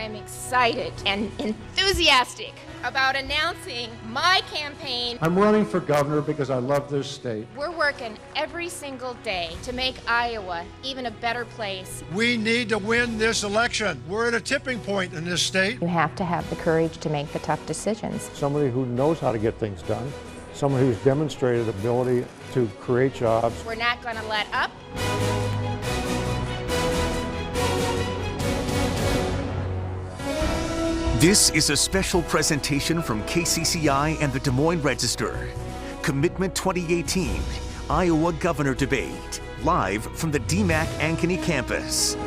I'm excited and enthusiastic about announcing my campaign. I'm running for governor because I love this state. We're working every single day to make Iowa even a better place. We need to win this election. We're at a tipping point in this state. You have to have the courage to make the tough decisions. Somebody who knows how to get things done, someone who's demonstrated ability to create jobs. We're not going to let up. This is a special presentation from KCCI and the Des Moines Register. Commitment 2018, Iowa Governor Debate, live from the DMACC Ankeny campus.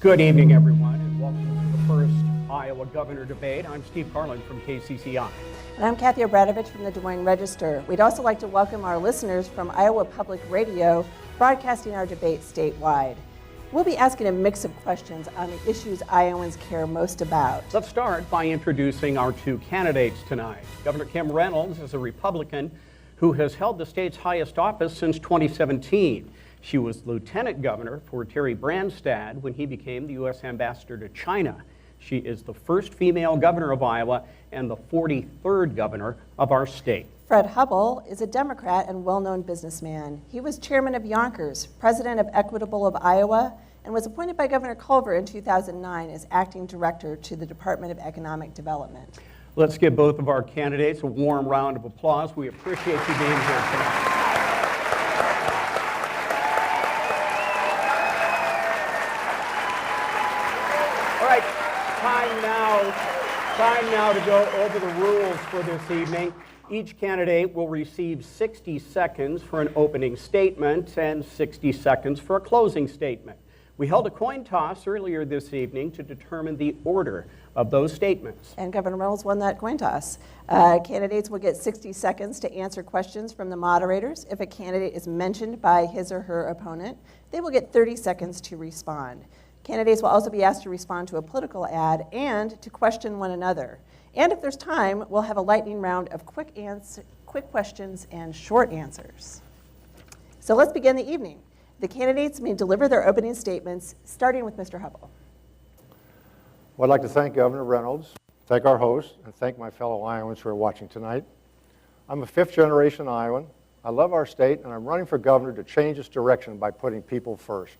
Good evening, everyone, and welcome to the first Iowa Governor Debate. I'm Steve Carlin from KCCI. And I'm Kathy Obradovich from the Des Moines Register. We'd also like to welcome our listeners from Iowa Public Radio, broadcasting our debate statewide. We'll be asking a mix of questions on the issues Iowans care most about. Let's start by introducing our two candidates tonight. Governor Kim Reynolds is a Republican who has held the state's highest office since 2017. She was lieutenant governor for Terry Branstad when he became the U.S. ambassador to China. She is the first female governor of Iowa and the 43rd governor of our state. Fred Hubbell is a Democrat and well-known businessman. He was chairman of Yonkers, president of Equitable of Iowa, and was appointed by Governor Culver in 2009 as acting director to the Department of Economic Development. Let's give both of our candidates a warm round of applause. We appreciate you being here tonight. All right, time now to go over the rules for this evening. Each candidate will receive 60 seconds for an opening statement and 60 seconds for a closing statement. We held a coin toss earlier this evening to determine the order of those statements. And Governor Reynolds won that coin toss. Candidates will get 60 seconds to answer questions from the moderators. If a candidate is mentioned by his or her opponent, they will get 30 seconds to respond. Candidates will also be asked to respond to a political ad and to question one another. And if there's time, we'll have a lightning round of quick questions and short answers. So let's begin the evening. The candidates may deliver their opening statements, starting with Mr. Hubbell. Well, I'd like to thank Governor Reynolds, thank our host, and thank my fellow Iowans who are watching tonight. I'm a fifth-generation Iowan. I love our state, and I'm running for governor to change its direction by putting people first.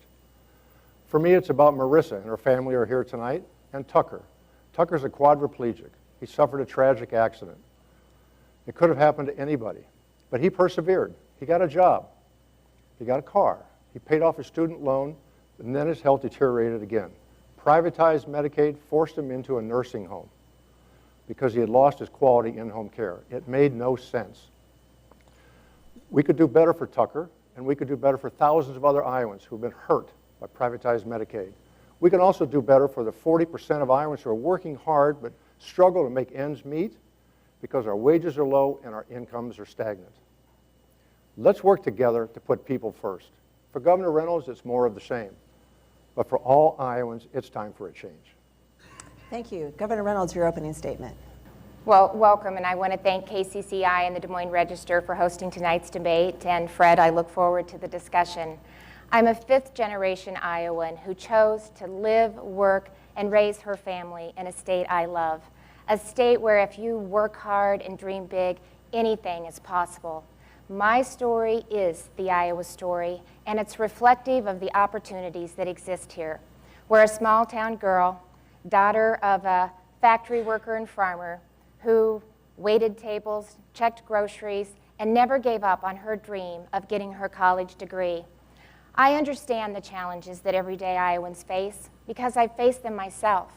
For me, it's about Marissa and her family are here tonight, and Tucker. Tucker's a quadriplegic. He suffered a tragic accident. It could have happened to anybody, but he persevered. He got a job. He got a car. He paid off his student loan, and then his health deteriorated again. Privatized Medicaid forced him into a nursing home because he had lost his quality in-home care. It made no sense. We could do better for Tucker, and we could do better for thousands of other Iowans who have been hurt by privatized Medicaid. We can also do better for the 40% of Iowans who are working hard but struggle to make ends meet because our wages are low and our incomes are stagnant. Let's work together to put people first. For Governor Reynolds, it's more of the same. But for all Iowans, it's time for a change. Thank you. Governor Reynolds, your opening statement. Well, welcome, and I want to thank KCCI and the Des Moines Register for hosting tonight's debate. And Fred, I look forward to the discussion. I'm a fifth-generation Iowan who chose to live, work, and raise her family in a state I love. A state where if you work hard and dream big, anything is possible. My story is the Iowa story, and it's reflective of the opportunities that exist here. We're a small-town girl, daughter of a factory worker and farmer who waited tables, checked groceries, and never gave up on her dream of getting her college degree. I understand the challenges that everyday Iowans face because I've faced them myself.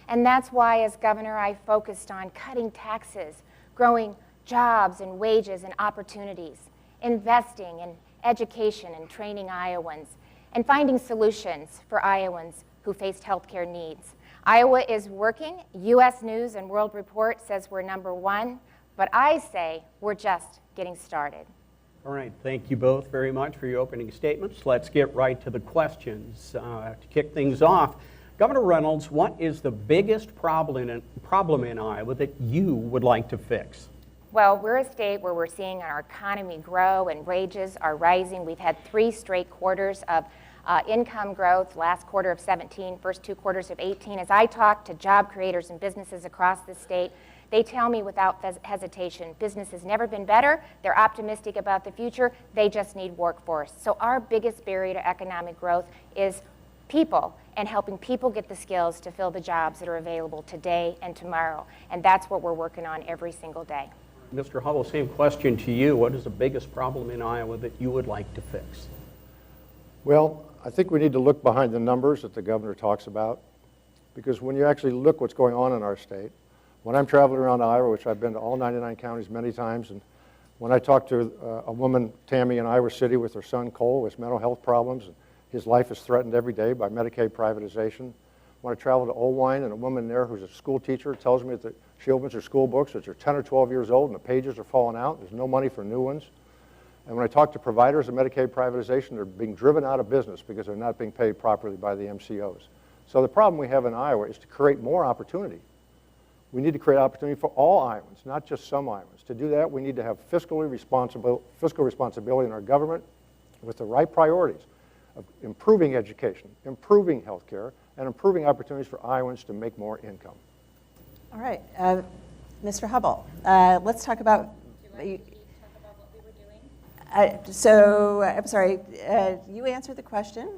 And that's why, as governor, I focused on cutting taxes, growing jobs and wages and opportunities, investing in education and training Iowans, and finding solutions for Iowans who faced healthcare needs. Iowa is working. U.S. News and World Report says we're #1, but I say we're just getting started. All right, thank you both very much for your opening statements. Let's get right to the questions. To kick things off, Governor Reynolds, what is the biggest problem in Iowa that you would like to fix? Well, we're a state where we're seeing our economy grow and wages are rising. We've had 3 straight quarters of income growth, last quarter of 17, first 2 quarters of 18. As I talk to job creators and businesses across the state, they tell me without hesitation, business has never been better, they're optimistic about the future, they just need workforce. So our biggest barrier to economic growth is people, and helping people get the skills to fill the jobs that are available today and tomorrow. And that's what we're working on every single day. Mr. Hubble, same question to you. What is the biggest problem in Iowa that you would like to fix? Well, I think we need to look behind the numbers that the governor talks about, because when you actually look what's going on in our state, when I'm traveling around Iowa, which I've been to all 99 counties many times, and when I talk to a woman, Tammy, in Iowa City with her son Cole with mental health problems, and his life is threatened every day by Medicaid privatization. When I travel to Owine, and a woman there who's a school teacher tells me that she opens her school books, that they're 10 or 12 years old and the pages are falling out, there's no money for new ones. And when I talk to providers of Medicaid privatization, they're being driven out of business because they're not being paid properly by the MCOs. So the problem we have in Iowa is to create more opportunity. We need to create opportunity for all Iowans, not just some Iowans. To do that, we need to have fiscal responsibility in our government with the right priorities of improving education, improving health care, and improving opportunities for Iowans to make more income. All right, Mr. Hubble, let's talk about. I'm sorry, you answered the question.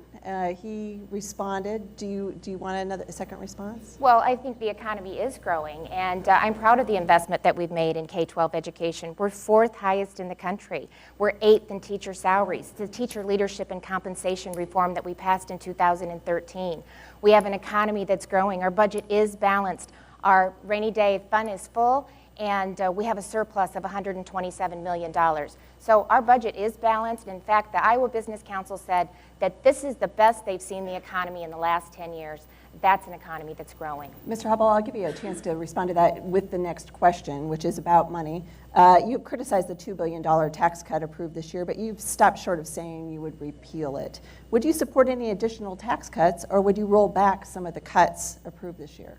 He responded. Do you want a second response? Well, I think the economy is growing, and I'm proud of the investment that we've made in K-12 education. We're 4th highest in the country. We're 8th in teacher salaries. The teacher leadership and compensation reform that we passed in 2013. We have an economy that's growing. Our budget is balanced. Our rainy day fund is full, and we have a surplus of $127 million. So our budget is balanced. In fact, the Iowa Business Council said that this is the best they've seen the economy in the last 10 years. That's an economy that's growing. Mr. Hubble, I'll give you a chance to respond to that with the next question, which is about money. You criticized the $2 billion tax cut approved this year, but you've stopped short of saying you would repeal it. Would you support any additional tax cuts, or would you roll back some of the cuts approved this year?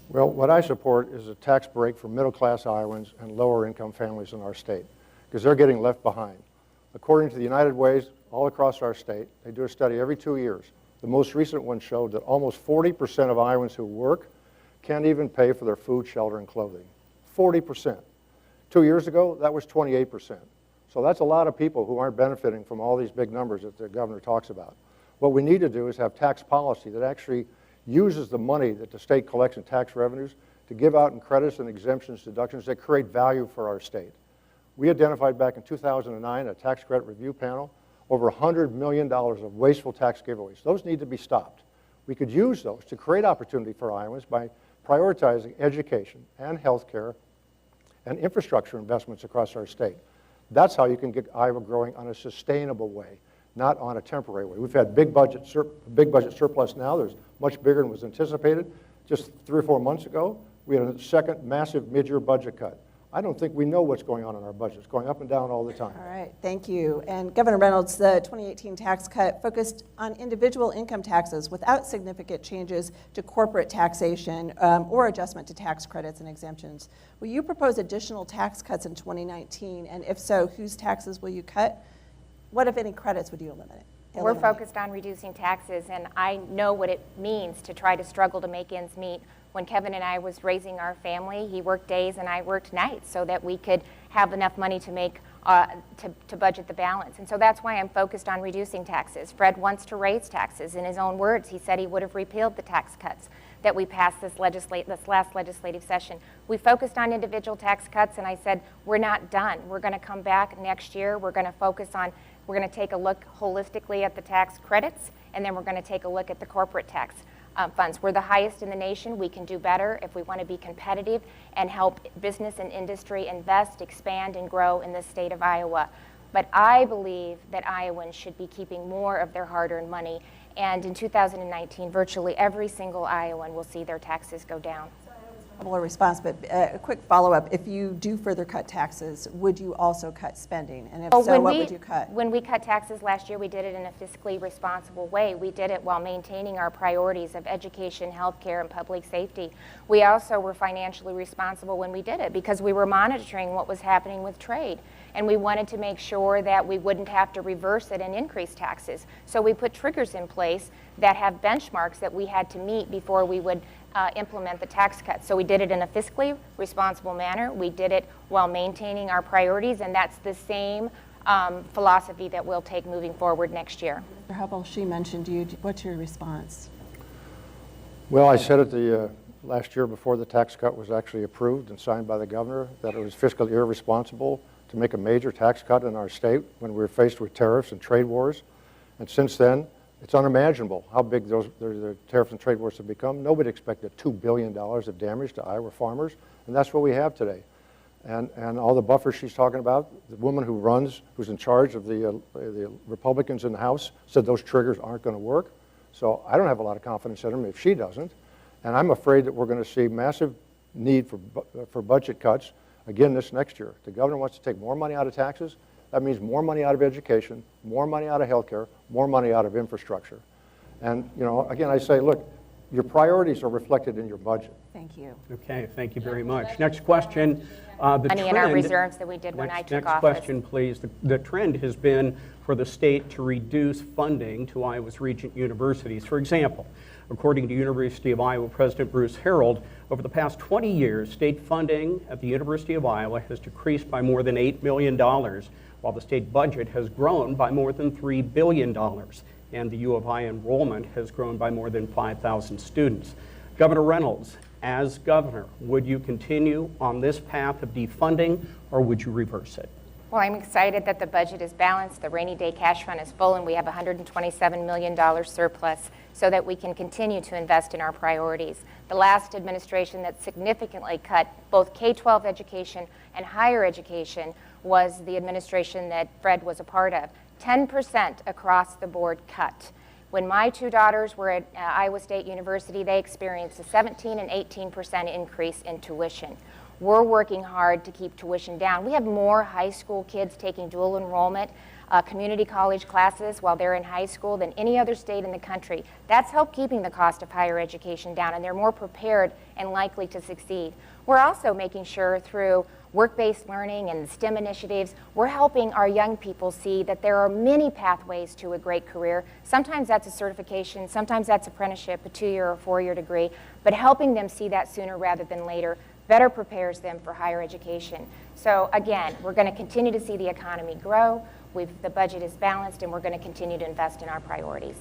Well, what I support is a tax break for middle-class Iowans and lower-income families in our state, because they're getting left behind. According to the United Ways, all across our state, they do a study every 2 years. The most recent one showed that almost 40% of Iowans who work can't even pay for their food, shelter, and clothing. 40%. 2 years ago, that was 28%. So that's a lot of people who aren't benefiting from all these big numbers that the governor talks about. What we need to do is have tax policy that actually uses the money that the state collects in tax revenues to give out in credits and exemptions, deductions that create value for our state. We identified back in 2009 a tax credit review panel, over $100 million of wasteful tax giveaways. Those need to be stopped. We could use those to create opportunity for Iowans by prioritizing education and health care and infrastructure investments across our state. That's how you can get Iowa growing on a sustainable way, not on a temporary way. We've had big budget surplus now. There's much bigger than was anticipated. Just 3 or 4 months ago, we had a second massive mid-year budget cut. I don't think we know what's going on in our budget. It's going up and down all the time. All right, thank you. And Governor Reynolds, the 2018 tax cut focused on individual income taxes without significant changes to corporate taxation or adjustment to tax credits and exemptions. Will you propose additional tax cuts in 2019? And if so, whose taxes will you cut? What, if any, credits would you eliminate? We're focused on reducing taxes, and I know what it means to try to struggle to make ends meet. When Kevin and I was raising our family, he worked days and I worked nights so that we could have enough money to make to budget the balance. And so that's why I'm focused on reducing taxes. Fred wants to raise taxes. In his own words, he said he would have repealed the tax cuts that we passed this last legislative session. We focused on individual tax cuts, and I said, we're not done. We're going to come back next year. We're going to take a look holistically at the tax credits, and then we're going to take a look at the corporate tax funds. We're the highest in the nation. We can do better if we want to be competitive and help business and industry invest, expand, and grow in the state of Iowa. But I believe that Iowans should be keeping more of their hard-earned money, and in 2019, virtually every single Iowan will see their taxes go down. couple of response, but a quick follow-up. If you do further cut taxes, would you also cut spending? And if so, what would you cut? When we cut taxes last year, we did it in a fiscally responsible way. We did it while maintaining our priorities of education, healthcare, and public safety. We also were financially responsible when we did it because we were monitoring what was happening with trade. And we wanted to make sure that we wouldn't have to reverse it and increase taxes. So we put triggers in place that have benchmarks that we had to meet before we would implement the tax cuts. So we did it in a fiscally responsible manner. We did it while maintaining our priorities, and that's the same philosophy that we'll take moving forward next year. Mr. Hubble, she mentioned you. What's your response? Well, I said at the last year before the tax cut was actually approved and signed by the governor that it was fiscally irresponsible to make a major tax cut in our state when we were faced with tariffs and trade wars. And since then, it's unimaginable how big the tariffs and trade wars have become. Nobody expected $2 billion of damage to Iowa farmers, and that's what we have today. And all the buffers she's talking about, the woman who's in charge of the Republicans in the House, said those triggers aren't going to work. So I don't have a lot of confidence in them if she doesn't. And I'm afraid that we're going to see massive need for budget cuts again this next year. The governor wants to take more money out of taxes. That means more money out of education, more money out of healthcare, more money out of infrastructure. And, you know, again, I say, look, your priorities are reflected in your budget. Thank you. Okay, thank you very much. Next question. Money in our reserves that we did when I took office. Next question, please. The trend has been for the state to reduce funding to Iowa's regent universities. For example, according to University of Iowa President Bruce Harold, over the past 20 years, state funding at the University of Iowa has decreased by more than $8 million, while the state budget has grown by more than $3 billion, and the U of I enrollment has grown by more than 5,000 students. Governor Reynolds, as governor, would you continue on this path of defunding, or would you reverse it? Well, I'm excited that the budget is balanced, the rainy day cash fund is full, and we have a $127 million surplus so that we can continue to invest in our priorities. The last administration that significantly cut both K-12 education and higher education was the administration that Fred was a part of. 10% across the board cut. When my two daughters were at Iowa State University, they experienced a 17 and 18% increase in tuition. We're working hard to keep tuition down. We have more high school kids taking dual enrollment community college classes while they're in high school than any other state in the country. That's helped keeping the cost of higher education down, and they're more prepared and likely to succeed. We're also making sure through work-based learning and STEM initiatives, we're helping our young people see that there are many pathways to a great career. Sometimes that's a certification, sometimes that's apprenticeship, a 2-year or 4-year degree, but helping them see that sooner rather than later better prepares them for higher education. So again, we're going to continue to see the economy grow. The budget is balanced, and we're going to continue to invest in our priorities.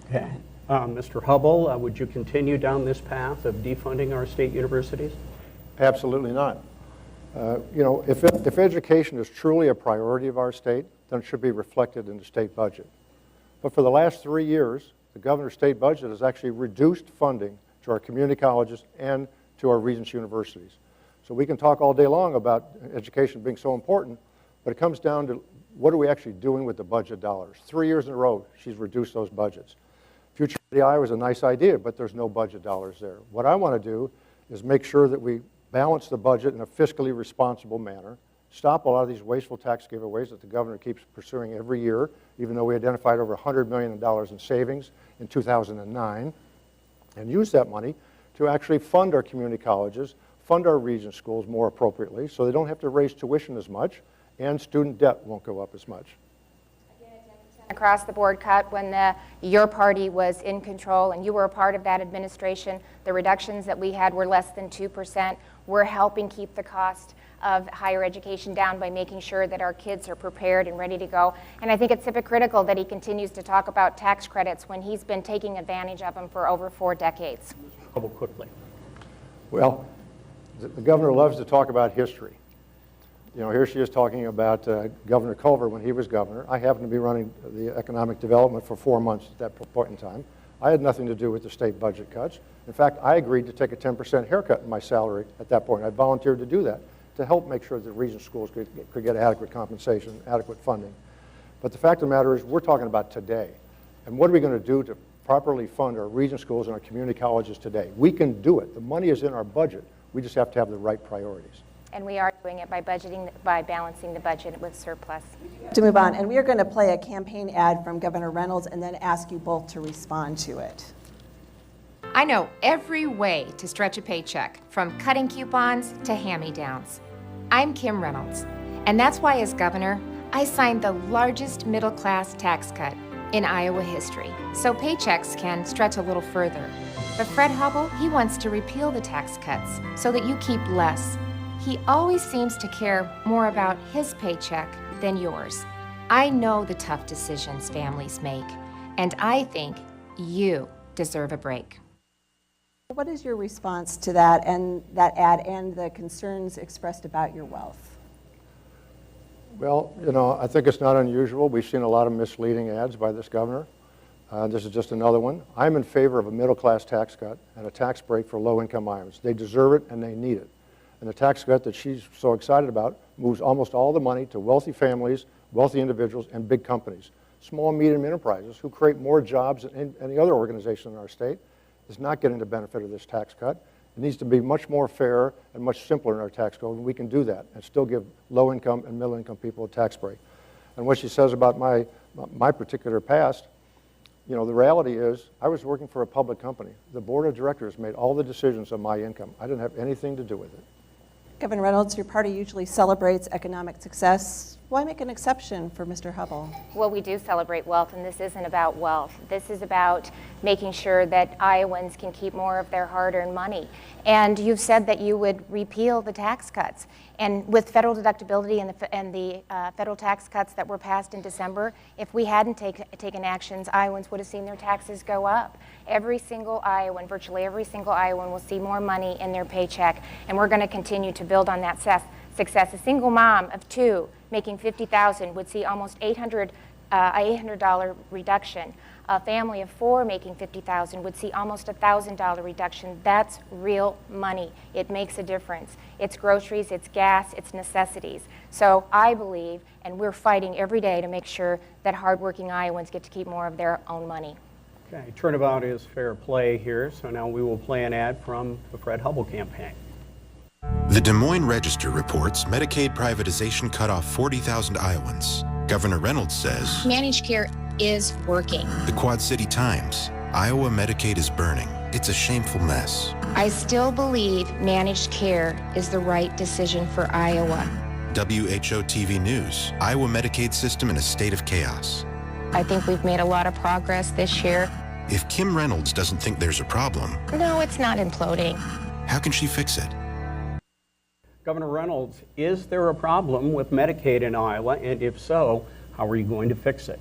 Okay. Mr. Hubble, would you continue down this path of defunding our state universities? Absolutely not. You know, if education is truly a priority of our state, then it should be reflected in the state budget. But for the last 3 years, the governor's state budget has actually reduced funding to our community colleges and to our Regents universities. So we can talk all day long about education being so important, but it comes down to what are we actually doing with the budget dollars? 3 years in a row, she's reduced those budgets. Future Ready Iowa is a nice idea, but there's no budget dollars there. What I want to do is make sure that we balance the budget in a fiscally responsible manner, stop a lot of these wasteful tax giveaways that the governor keeps pursuing every year, even though we identified over $100 million in savings in 2009, and use that money to actually fund our community colleges, fund our region schools more appropriately so they don't have to raise tuition as much and student debt won't go up as much. Across the board cut when your party was in control and you were a part of that administration. The reductions that we had were less than 2%. We're helping keep the cost of higher education down by making sure that our kids are prepared and ready to go. And I think it's hypocritical that he continues to talk about tax credits when he's been taking advantage of them for over 4 decades. Hubble, quickly. Well, the governor loves to talk about history. You know, here she is talking about Governor Culver when he was governor. I happened to be running the economic development for 4 months at that point in time. I had nothing to do with the state budget cuts. In fact, I agreed to take a 10% haircut in my salary at that point. I volunteered to do that to help make sure that regional schools could get adequate compensation, adequate funding. But the fact of the matter is we're talking about today. And what are we going to do to properly fund our regional schools and our community colleges today? We can do it. The money is in our budget. We just have to have the right priorities. And we are doing it by by balancing the budget with surplus. To move on, and we are going to play a campaign ad from Governor Reynolds and then ask you both to respond to it. I know every way to stretch a paycheck, from cutting coupons to hand-me-downs. I'm Kim Reynolds, and that's why as governor, I signed the largest middle-class tax cut in Iowa history, so paychecks can stretch a little further. But Fred Hubble, he wants to repeal the tax cuts so that you keep less. He always seems to care more about his paycheck than yours. I know the tough decisions families make, and I think you deserve a break. What is your response to that ad and the concerns expressed about your wealth? Well, you know, I think it's not unusual. We've seen a lot of misleading ads by this governor. This is just another one. I'm in favor of a middle-class tax cut and a tax break for low-income Iowans. They deserve it and they need it. And the tax cut that she's so excited about moves almost all the money to wealthy families, wealthy individuals, and big companies. Small and medium enterprises who create more jobs than any other organization in our state is not getting the benefit of this tax cut. It needs to be much more fair and much simpler in our tax code, and we can do that and still give low-income and middle-income people a tax break. And what she says about my particular past, you know, the reality is I was working for a public company. The board of directors made all the decisions on my income. I didn't have anything to do with it. Governor Reynolds, your party usually celebrates economic success. Why make an exception for Mr. Hubble? Well, we do celebrate wealth, and this isn't about wealth. This is about making sure that Iowans can keep more of their hard-earned money. And you've said that you would repeal the tax cuts. And with federal deductibility and the federal tax cuts that were passed in December, if we hadn't taken actions, Iowans would have seen their taxes go up. Every single Iowan, virtually every single Iowan, will see more money in their paycheck, and we're going to continue to build on that success. A single mom of two making $50,000 would see almost $800 reduction. A family of four making $50,000 would see almost $1,000 reduction. That's real money. It makes a difference. It's groceries, it's gas, it's necessities. So I believe, and we're fighting every day to make sure that hardworking Iowans get to keep more of their own money. Okay, turnabout is fair play here, so now we will play an ad from the Fred Hubble campaign. The Des Moines Register reports Medicaid privatization cut off 40,000 Iowans. Governor Reynolds says Managed care is working. The Quad City Times, Iowa Medicaid is burning. It's a shameful mess. I still believe managed care is the right decision for Iowa. WHO TV News, Iowa Medicaid system in a state of chaos. I think we've made a lot of progress this year. If Kim Reynolds doesn't think there's a problem, No, it's not imploding. how can she fix it? Governor Reynolds, is there a problem with Medicaid in Iowa, and if so, how are you going to fix it?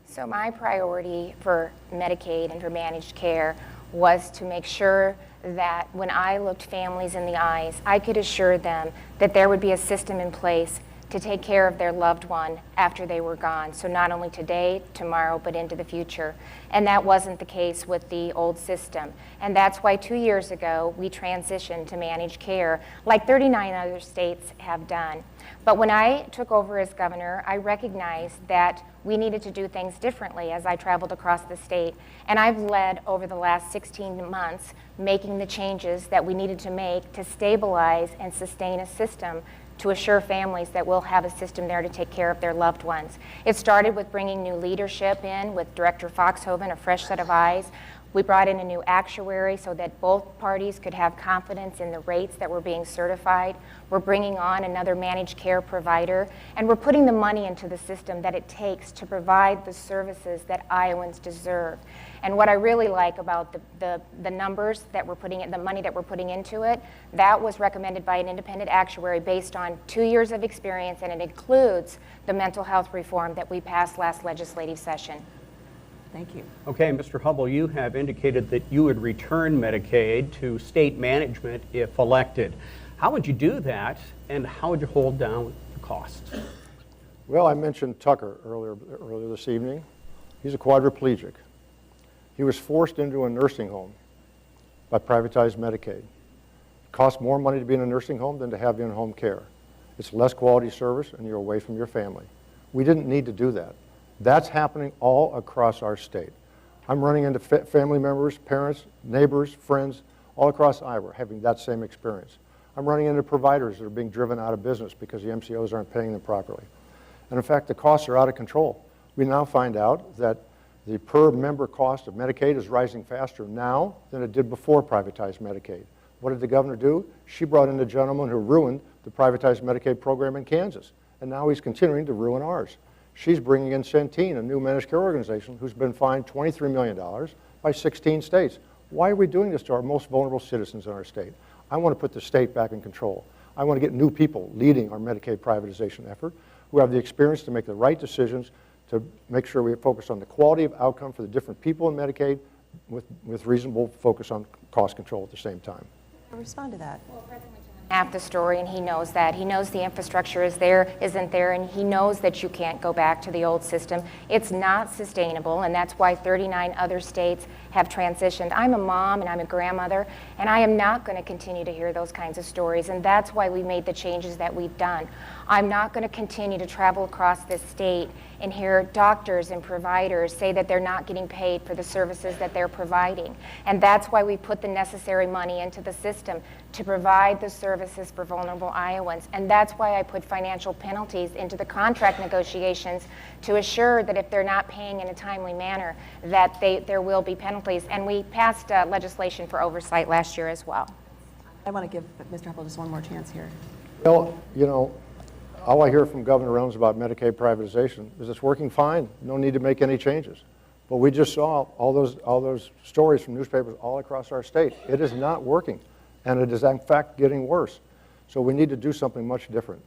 So my priority for Medicaid and for managed care was to make sure that when I looked families in the eyes, I could assure them that there would be a system in place to take care of their loved one after they were gone. So not only today, tomorrow, but into the future. And that wasn't the case with the old system. And that's why 2 years ago, we transitioned to managed care, like 39 other states have done. But when I took over as governor, I recognized that we needed to do things differently as I traveled across the state. And I've led over the last 16 months making the changes that we needed to make to stabilize and sustain a system to assure families that we'll have a system there to take care of their loved ones. It started with bringing new leadership in with Director Foxhoven, a fresh set of eyes. We brought in a new actuary so that both parties could have confidence in the rates that were being certified. We're bringing on another managed care provider, and we're putting the money into the system that it takes to provide the services that Iowans deserve. And what I really like about the numbers that we're putting in, the money that we're putting into it, that was recommended by an independent actuary based on 2 years of experience, and it includes the mental health reform that we passed last legislative session. Thank you. Okay, Mr. Hubble, you have indicated that you would return Medicaid to state management if elected. How would you do that, and how would you hold down the costs? Well, I mentioned Tucker earlier this evening. He's a quadriplegic. He was forced into a nursing home by privatized Medicaid. It costs more money to be in a nursing home than to have in-home care. It's less quality service, and you're away from your family. We didn't need to do that. That's happening all across our state. I'm running into family members, parents, neighbors, friends all across Iowa having that same experience. I'm running into providers that are being driven out of business because the MCOs aren't paying them properly. And in fact, the costs are out of control. We now find out that the per member cost of Medicaid is rising faster now than it did before privatized Medicaid. What did the governor do? She brought in a gentleman who ruined the privatized Medicaid program in Kansas, and now he's continuing to ruin ours. She's bringing in Centene, a new managed care organization, who's been fined $23 million by 16 states. Why are we doing this to our most vulnerable citizens in our state? I want to put the state back in control. I want to get new people leading our Medicaid privatization effort who have the experience to make the right decisions to make sure we focus on the quality of outcome for the different people in Medicaid with reasonable focus on cost control at the same time. Respond to that. Half the story, and he knows that. He knows the infrastructure isn't there, and he knows that you can't go back to the old system. It's not sustainable, and that's why 39 other states have transitioned. I'm a mom and I'm a grandmother, and I am not going to continue to hear those kinds of stories, and that's why we made the changes that we've done. I'm not going to continue to travel across this state and hear doctors and providers say that they're not getting paid for the services that they're providing. And that's why we put the necessary money into the system to provide the services for vulnerable Iowans. And that's why I put financial penalties into the contract negotiations to assure that if they're not paying in a timely manner, that there will be penalties. And we passed legislation for oversight last year as well. I want to give Mr. Hubble just one more chance here. Well, you know, all I hear from Governor Reynolds about Medicaid privatization is it's working fine. No need to make any changes. But we just saw all those stories from newspapers all across our state. It is not working, and it is in fact getting worse. So we need to do something much different.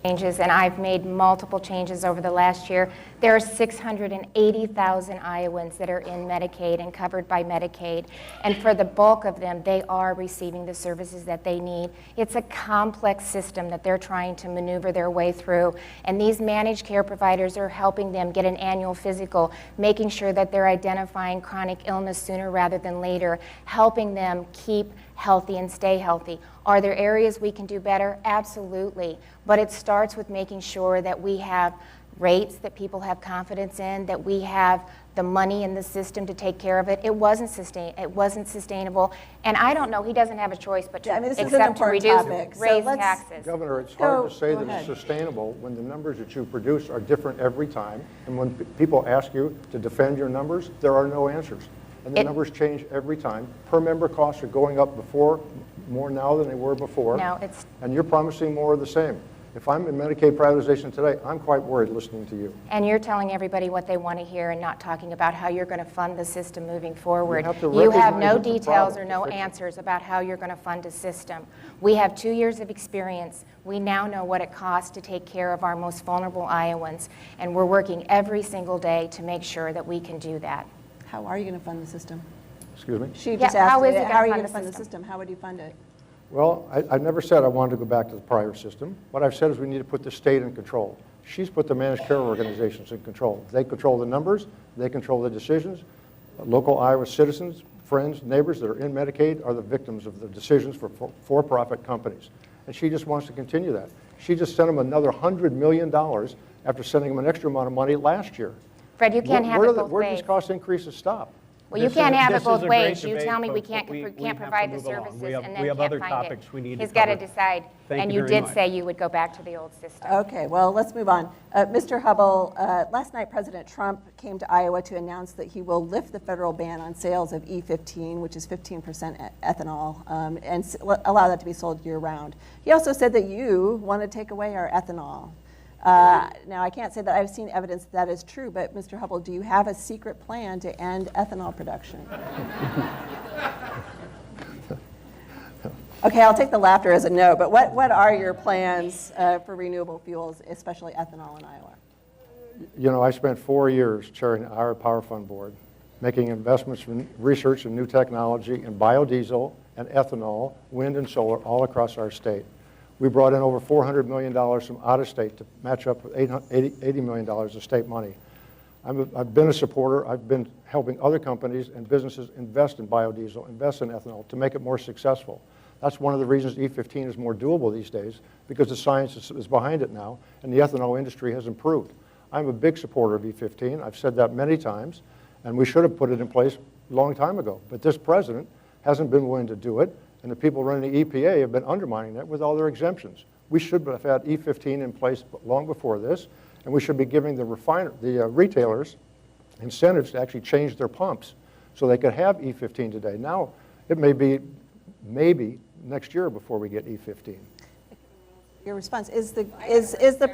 Changes, and I've made multiple changes over the last year. There are 680,000 Iowans that are in Medicaid and covered by Medicaid, and for the bulk of them, they are receiving the services that they need. It's a complex system that they're trying to maneuver their way through, and these managed care providers are helping them get an annual physical, making sure that they're identifying chronic illness sooner rather than later, helping them keep healthy and stay healthy. Are there areas we can do better? Absolutely. But it starts with making sure that we have rates that people have confidence in, that we have the money in the system to take care of it. It wasn't sustainable. And I don't know, he doesn't have a choice but to accept to reduce, raise taxes. Governor, it's hard to say that it's sustainable when the numbers that you produce are different every time. And when people ask you to defend your numbers, there are no answers. And the numbers change every time. Per member costs are going up more now than they were before. No, and you're promising more of the same. If I'm in Medicaid privatization today, I'm quite worried listening to you. And you're telling everybody what they want to hear and not talking about how you're going to fund the system moving forward. You have no details or no answers about how you're going to fund a system. We have 2 years of experience. We now know what it costs to take care of our most vulnerable Iowans, and we're working every single day to make sure that we can do that. How are you going to fund the system? Excuse me? She just asked, how are you going to fund the system? How would you fund it? Well, I've never said I wanted to go back to the prior system. What I've said is we need to put the state in control. She's put the managed care organizations in control. They control the numbers. They control the decisions. Local Iowa citizens, friends, neighbors that are in Medicaid are the victims of the decisions for-profit companies. And she just wants to continue that. She just sent them another $100 million after sending them an extra amount of money last year. Fred, you can't have it both Where do ways. these cost increases stop? Well, you can't have it both a great ways. You debate, tell me we folks, can't but provide the have to move along. services We have and then can't other find topics it. we need to He's got to cover. decide. Thank And you you very did much. say you would go back to the old system. Okay, well, let's move on. Mr. Hubble, last night President Trump came to Iowa to announce that he will lift the federal ban on sales of E15, which is 15% ethanol, and allow that to be sold year-round. He also said that you want to take away our ethanol. Now, I can't say that I've seen evidence that is true, but Mr. Hubble, do you have a secret plan to end ethanol production? Okay, I'll take the laughter as a no, but what are your plans for renewable fuels, especially ethanol in Iowa? You know, I spent 4 years chairing the Iowa Power Fund Board, making investments in research and new technology in biodiesel and ethanol, wind and solar all across our state. We brought in over $400 million from out of state to match up with $80 million of state money. I've been a supporter. I've been helping other companies and businesses invest in biodiesel, invest in ethanol to make it more successful. That's one of the reasons E15 is more doable these days, because the science is behind it now, and the ethanol industry has improved. I'm a big supporter of E15. I've said that many times, And we should have put it in place a long time ago. But this president hasn't been willing to do it, and the people running the EPA have been undermining that with all their exemptions. We should have had E15 in place long before this, and we should be giving the retailers incentives to actually change their pumps so they could have E15 today. Now, it may be maybe next year before we get E15. Your response, is the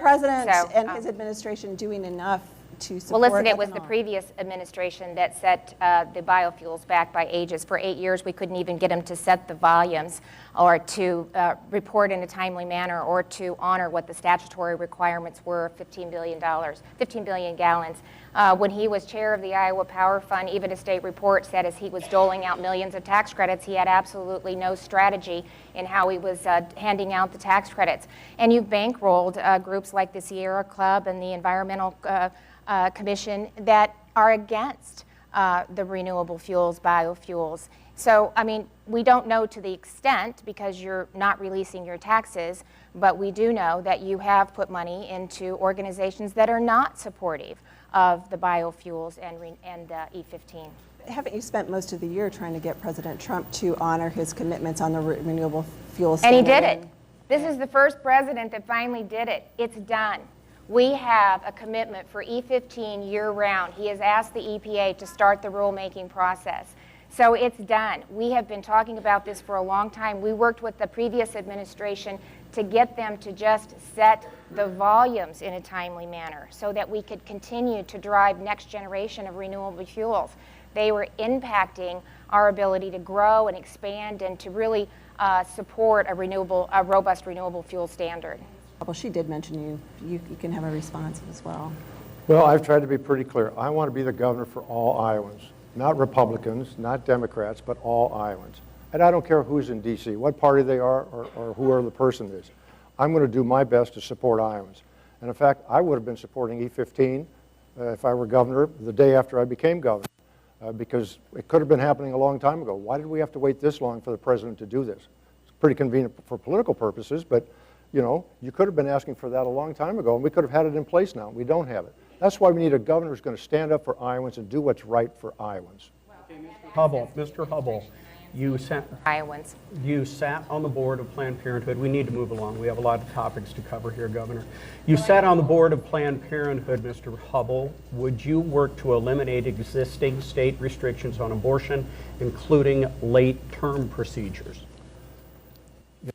president So, and his administration doing enough to support Well, listen, it was the ethanol? previous administration that set the biofuels back by ages. For 8 years, we couldn't even get them to set the volumes or to report in a timely manner or to honor what the statutory requirements were, $15 billion gallons. When he was chair of the Iowa Power Fund, even a state report said as he was doling out millions of tax credits, he had absolutely no strategy in how he was handing out the tax credits. And you've bankrolled groups like the Sierra Club and the Environmental Commission that are against the renewable fuels, biofuels. So, I mean, we don't know to the extent because you're not releasing your taxes, but we do know that you have put money into organizations that are not supportive of the biofuels and E15. Haven't you spent most of the year trying to get President Trump to honor his commitments on the renewable fuels And he standard? did it. This is the first president that finally did it. It's done. We have a commitment for E15 year-round. He has asked the EPA to start the rulemaking process. So it's done. We have been talking about this for a long time. We worked with the previous administration to get them to just set the volumes in a timely manner so that we could continue to drive next generation of renewable fuels. They were impacting our ability to grow and expand and to really support a robust renewable fuel standard. Well, she did mention you. You can have a response as well. Well, I've tried to be pretty clear. I want to be the governor for all Iowans, not Republicans, not Democrats, but all Iowans. And I don't care who's in D.C., what party they are, or whoever the person is. I'm going to do my best to support Iowans. And in fact, I would have been supporting E15 if I were governor the day after I became governor, because it could have been happening a long time ago. Why did we have to wait this long for the president to do this? It's pretty convenient for political purposes, but you know, you could have been asking for that a long time ago, and we could have had it in place now. We don't have it. That's why we need a governor who's going to stand up for Iowans and do what's right for Iowans. Mr. Hubble, you sat Iowans. on the board of Planned Parenthood. We need to move along. We have a lot of topics to cover here, Governor. You sat on the board of Planned Parenthood, Mr. Hubble. Would you work to eliminate existing state restrictions on abortion, including late-term procedures?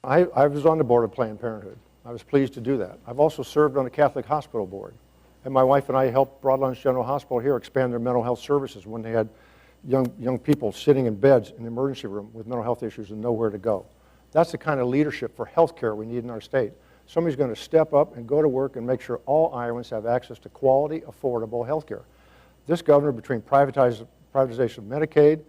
I was on the board of Planned Parenthood. I was pleased to do that. I've also served on the Catholic Hospital Board. And my wife and I helped Broadlands General Hospital here expand their mental health services when they had young people sitting in beds in the emergency room with mental health issues and nowhere to go. That's the kind of leadership for health care we need in our state. Somebody's going to step up and go to work and make sure all Iowans have access to quality, affordable health care. This governor, between privatization of Medicaid,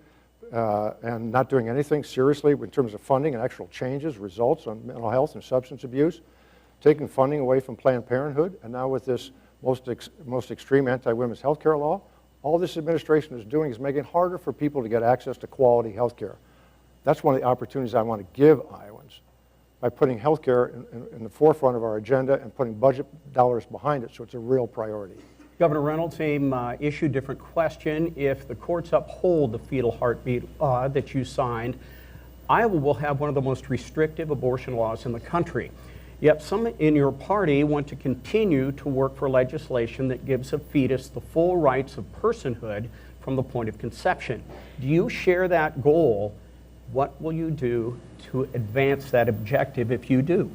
and not doing anything seriously in terms of funding and actual changes, results on mental health and substance abuse, taking funding away from Planned Parenthood, and now with this most extreme anti-women's health care law, all this administration is doing is making it harder for people to get access to quality health care. That's one of the opportunities I want to give Iowans by putting health care in the forefront of our agenda and putting budget dollars behind it so it's a real priority. Governor Reynolds, same issue, different question. If the courts uphold the fetal heartbeat law that you signed, Iowa will have one of the most restrictive abortion laws in the country. Yet some in your party want to continue to work for legislation that gives a fetus the full rights of personhood from the point of conception. Do you share that goal? What will you do to advance that objective if you do?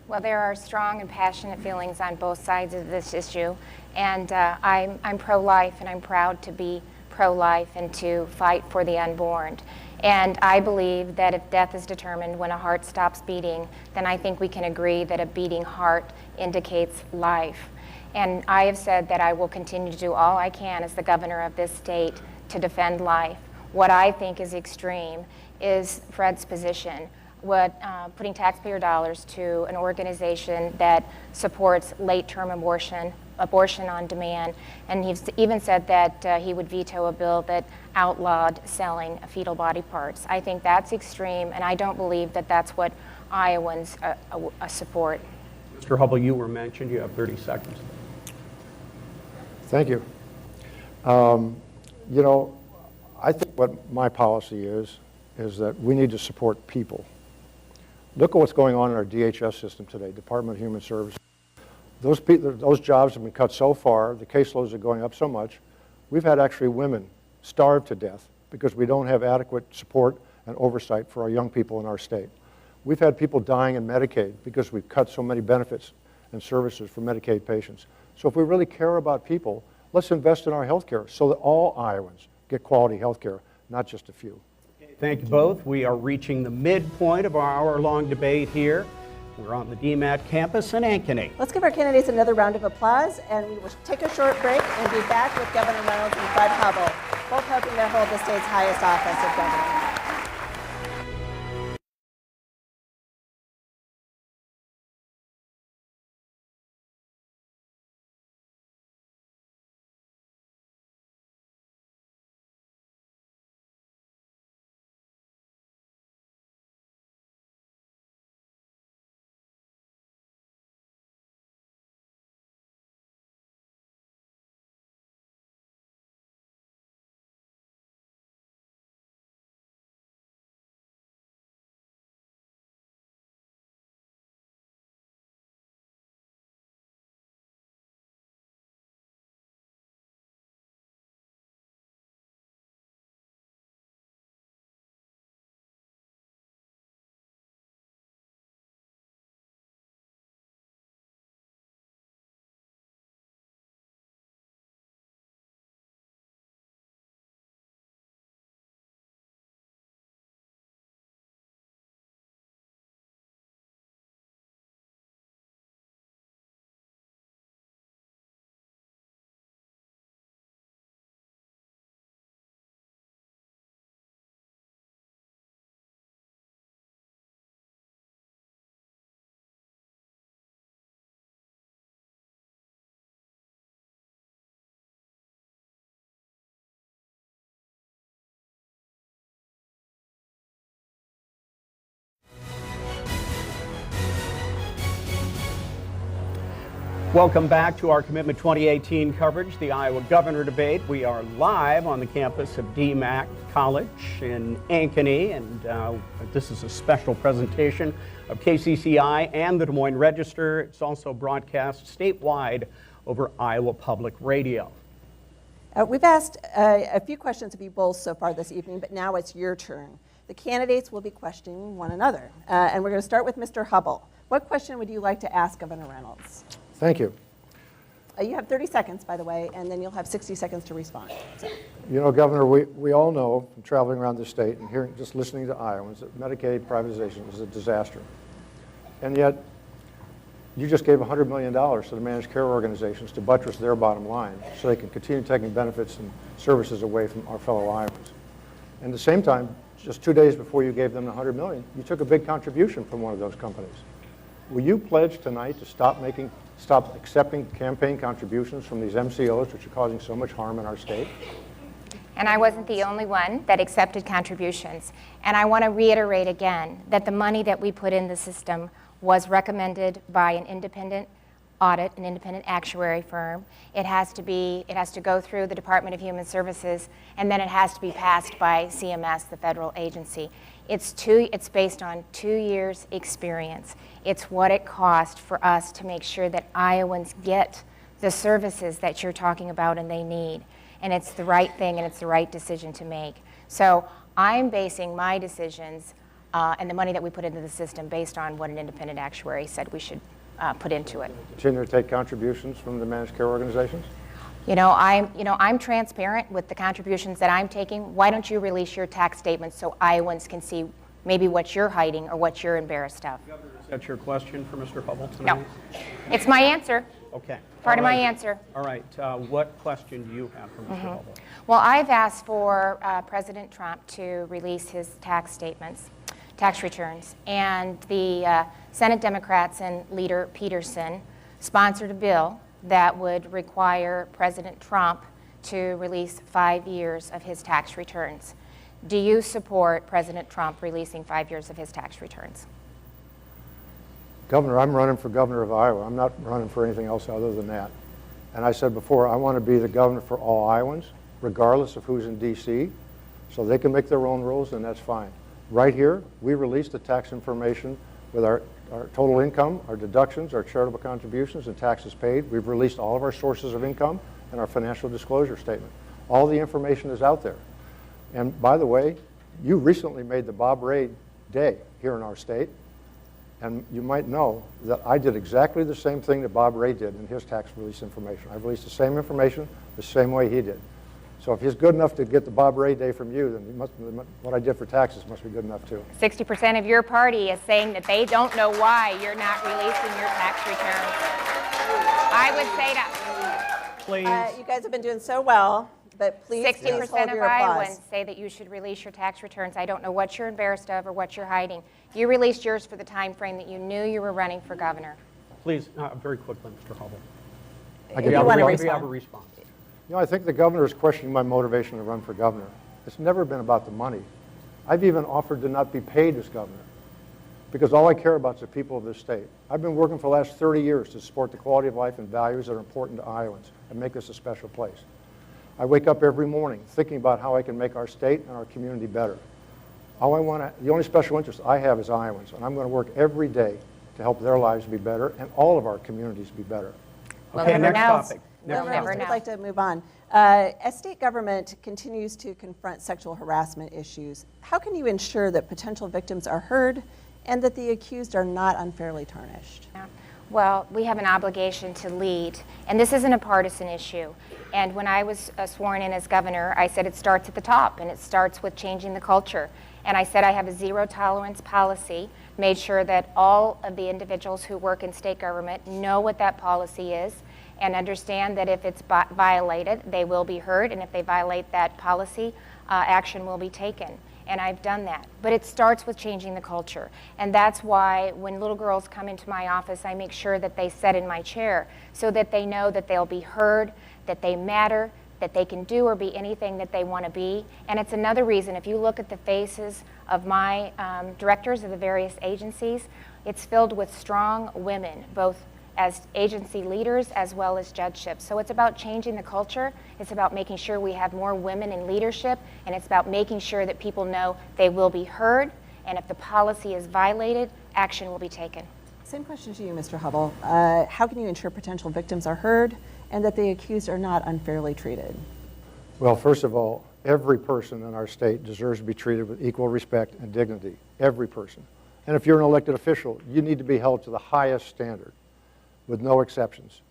Well, there are strong and passionate feelings on both sides of this issue, and I'm pro-life, and I'm proud to be pro-life and to fight for the unborn. And I believe that if death is determined when a heart stops beating, then I think we can agree that a beating heart indicates life. And I have said that I will continue to do all I can as the governor of this state to defend life. What I think is extreme is Fred's position. Putting taxpayer dollars to an organization that supports late-term abortion on demand, and he's even said that he would veto a bill that outlawed selling fetal body parts. I think that's extreme, and I don't believe that that's what Iowans support. Mr. Hubble, you were mentioned. You have 30 seconds. Thank you. You know, I think what my policy is that we need to support people. Look at what's going on in our DHS system today, Department of Human Services. Those jobs have been cut so far, the caseloads are going up so much. We've had actually women starve to death because we don't have adequate support and oversight for our young people in our state. We've had people dying in Medicaid because we've cut so many benefits and services for Medicaid patients. So if we really care about people, let's invest in our health care so that all Iowans get quality health care, not just a few. Thank you both. We are reaching the midpoint of our hour-long debate here. We're on the DMAT campus in Ankeny. Let's give our candidates another round of applause, and we will take a short break and be back with Governor Reynolds and Fred Hubbell, both hoping to hold the state's highest office of governor. Welcome back to our Commitment 2018 coverage, the Iowa Governor Debate. We are live on the campus of DMAC College in Ankeny, and this is a special presentation of KCCI and the Des Moines Register. It's also broadcast statewide over Iowa Public Radio. We've asked a few questions of you both so far this evening, but now it's your turn. The candidates will be questioning one another, and we're going to start with Mr. Hubbell. What question would you like to ask Governor Reynolds? Thank you. You have 30 seconds, by the way, and then you'll have 60 seconds to respond. So. You know, Governor, we all know from traveling around the state and hearing, just listening to Iowans, that Medicaid privatization is a disaster. And yet, you just gave $100 million to the managed care organizations to buttress their bottom line so they can continue taking benefits and services away from our fellow Iowans. And at the same time, just 2 days before you gave them the $100 million, you took a big contribution from one of those companies. Will you pledge tonight to stop accepting campaign contributions from these MCOs, which are causing so much harm in our state? And I wasn't the only one that accepted contributions. And I want to reiterate again that the money that we put in the system was recommended by an independent audit, an independent actuary firm. It has to go through the Department of Human Services, and then it has to be passed by CMS, the federal agency. It's based on 2 years' experience. It's what it cost for us to make sure that Iowans get the services that you're talking about and they need. And it's the right thing and it's the right decision to make. So I'm basing my decisions and the money that we put into the system based on what an independent actuary said we should put into it. Continue to take contributions from the managed care organizations? I'm transparent with the contributions that I'm taking. Why don't you release your tax statements so Iowans can see maybe what you're hiding or what you're embarrassed of? Governor, is that your question for Mr. Hubbell tonight? No. It's my answer. Okay. Part of my answer. All right. What question do you have for Mr. Hubbell? Well, I've asked for President Trump to release his tax statements, tax returns, and the Senate Democrats and Leader Peterson sponsored a bill that would require President Trump to release 5 years of his tax returns. Do you support President Trump releasing 5 years of his tax returns? Governor, I'm running for governor of Iowa. I'm not running for anything else other than that. And I said before, I want to be the governor for all Iowans, regardless of who's in D.C., so they can make their own rules, and that's fine. Right here, we release the tax information with our total income, our deductions, our charitable contributions, and taxes paid. We've released all of our sources of income and our financial disclosure statement. All the information is out there. And by the way, you recently made the Bob Ray Day here in our state, and you might know that I did exactly the same thing that Bob Ray did in his tax release information. I released the same information the same way he did. So if he's good enough to get the Bob Ray Day from you, then what I did for taxes must be good enough too. 60% of your party is saying that they don't know why you're not releasing your tax returns. I would say that Please. You guys have been doing so well, but please, 60% hold of your applause. Iowans say that you should release your tax returns. I don't know what you're embarrassed of or what you're hiding. You released yours for the time frame that you knew you were running for governor. Please, very quickly, Mr. Hubble. If you want to We have a respond. response. You know, I think the governor is questioning my motivation to run for governor. It's never been about the money. I've even offered to not be paid as governor because all I care about is the people of this state. I've been working for the last 30 years to support the quality of life and values that are important to Iowans and make this a special place. I wake up every morning thinking about how I can make our state and our community better. The only special interest I have is Iowans, and I'm going to work every day to help their lives be better and all of our communities be better. Well, Okay, never next knows. topic. Never Never knows. know. I'd like to move on. As state government continues to confront sexual harassment issues, how can you ensure that potential victims are heard and that the accused are not unfairly tarnished? Well, we have an obligation to lead, and this isn't a partisan issue. And when I was sworn in as governor, I said it starts at the top, and it starts with changing the culture. And I said I have a zero tolerance policy, made sure that all of the individuals who work in state government know what that policy is and understand that if it's violated, they will be heard, and if they violate that policy, action will be taken. And I've done that. But it starts with changing the culture. And that's why when little girls come into my office, I make sure that they sit in my chair so that they know that they'll be heard, that they matter, that they can do or be anything that they want to be. And it's another reason, if you look at the faces of my directors of the various agencies, it's filled with strong women, both as agency leaders as well as judgeships. So it's about changing the culture, it's about making sure we have more women in leadership, and it's about making sure that people know they will be heard, and if the policy is violated, action will be taken. Same question to you, Mr. Hubble. How can you ensure potential victims are heard and that the accused are not unfairly treated? Well, first of all, every person in our state deserves to be treated with equal respect and dignity. Every person. And if you're an elected official, you need to be held to the highest standard, with no exceptions.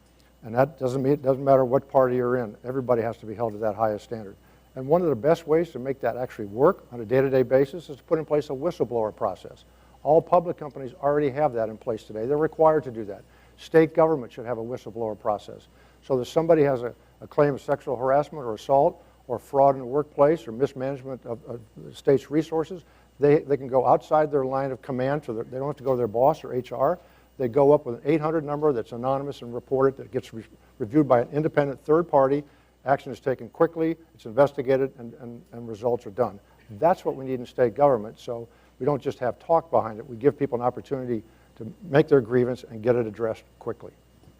And that doesn't matter what party you're in. Everybody has to be held to that highest standard. And one of the best ways to make that actually work on a day-to-day basis is to put in place a whistleblower process. All public companies already have that in place today. They're required to do that. State government should have a whistleblower process. So that if somebody has a claim of sexual harassment or assault or fraud in the workplace or mismanagement of the state's resources, they can go outside their line of command. They don't have to go to their boss or HR. They go up with an 800 number that's anonymous and reported, that gets reviewed by an independent third party. Action is taken quickly, it's investigated, and results are done. That's what we need in state government, so we don't just have talk behind it. We give people an opportunity to make their grievance and get it addressed quickly.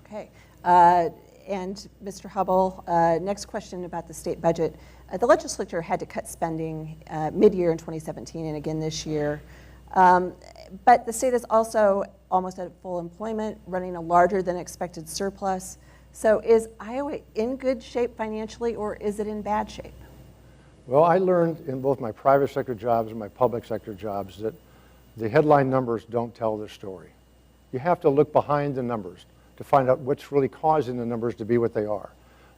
Okay. And Mr. Hubble, next question about the state budget. The legislature had to cut spending mid-year in 2017 and again this year. But the state is also almost at full employment, running a larger than expected surplus. So is Iowa in good shape financially, or is it in bad shape? Well, I learned in both my private sector jobs and my public sector jobs that the headline numbers don't tell the story. You have to look behind the numbers to find out what's really causing the numbers to be what they are.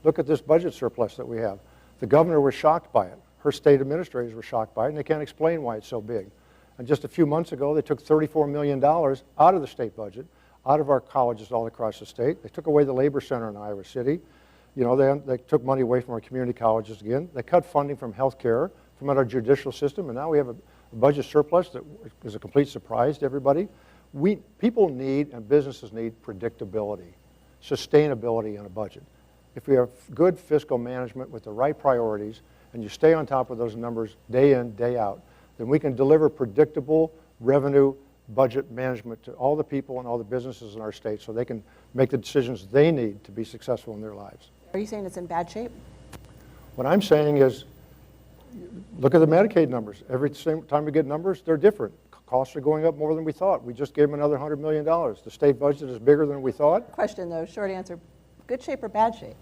Look at this budget surplus that we have. The governor was shocked by it. Her state administrators were shocked by it, and they can't explain why it's so big. And just a few months ago, they took $34 million out of the state budget, out of our colleges all across the state. They took away the Labor Center in Iowa City. You know, they took money away from our community colleges again. They cut funding from health care, from our judicial system, and now we have a budget surplus that is a complete surprise to everybody. People need and businesses need predictability, sustainability in a budget. If we have good fiscal management with the right priorities, and you stay on top of those numbers day in, day out, then we can deliver predictable revenue budget management to all the people and all the businesses in our state so they can make the decisions they need to be successful in their lives. Are you saying it's in bad shape? What I'm saying is, look at the Medicaid numbers. Every time we get numbers, they're different. Costs are going up more than we thought. We just gave them another $100 million. The state budget is bigger than we thought. Question though, short answer, good shape or bad shape?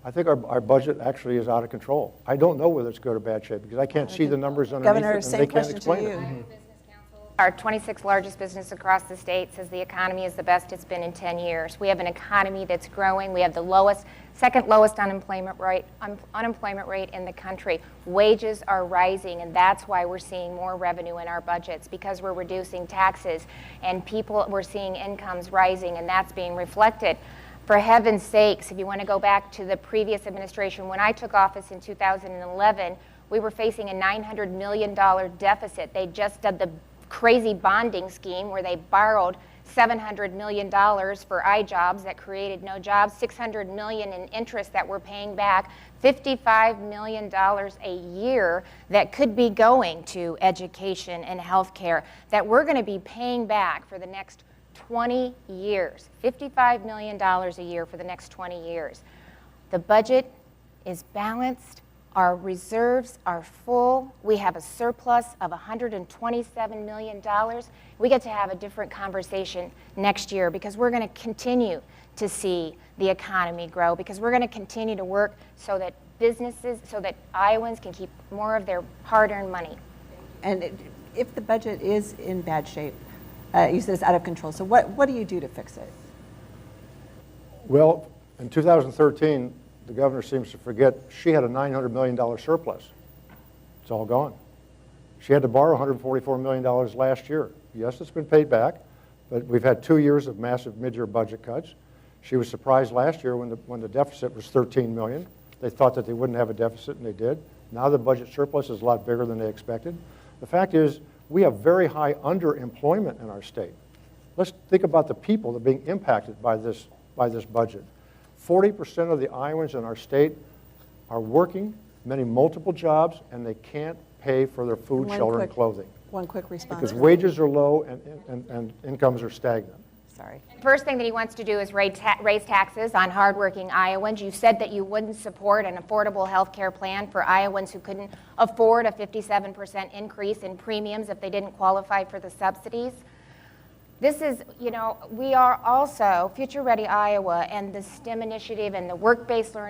I think our budget actually is out of control. I don't know whether it's good or bad shape because I can't see the numbers underneath Governor, it and same they can't question to explain you. it. Our 26th largest business across the state says the economy is the best it's been in 10 years. We have an economy that's growing. We have the second lowest unemployment rate in the country. Wages are rising, and that's why we're seeing more revenue in our budgets, because we're reducing taxes, and we're seeing incomes rising, and that's being reflected. For heaven's sakes, if you want to go back to the previous administration, when I took office in 2011, we were facing a $900 million deficit. They just did the crazy bonding scheme where they borrowed $700 million for iJobs that created no jobs, $600 million in interest that we're paying back, $55 million a year that could be going to education and healthcare that we're going to be paying back for the next 20 years, $55 million a year for the next 20 years. The budget is balanced. Our reserves are full. We have a surplus of $127 million. We get to have a different conversation next year because we're going to continue to see the economy grow, because we're going to continue to work so that Iowans can keep more of their hard-earned money. And if the budget is in bad shape, you said it's out of control, so what do you do to fix it? Well, in 2013, the governor seems to forget she had a $900 million surplus. It's all gone. She had to borrow $144 million last year. Yes, it's been paid back, but we've had 2 years of massive mid-year budget cuts. She was surprised last year when the deficit was $13 million. They thought that they wouldn't have a deficit, and they did. Now the budget surplus is a lot bigger than they expected. The fact is, we have very high underemployment in our state. Let's think about the people that are being impacted by this budget. 40% of the Iowans in our state are working, many multiple jobs, and they can't pay for their food, shelter, and clothing. One quick response. Because wages are low and incomes are stagnant. Sorry. First thing that he wants to do is raise taxes on hardworking Iowans. You said that you wouldn't support an affordable health care plan for Iowans who couldn't afford a 57% increase in premiums if they didn't qualify for the subsidies. This is, we are also Future Ready Iowa and the STEM initiative and the work-based learning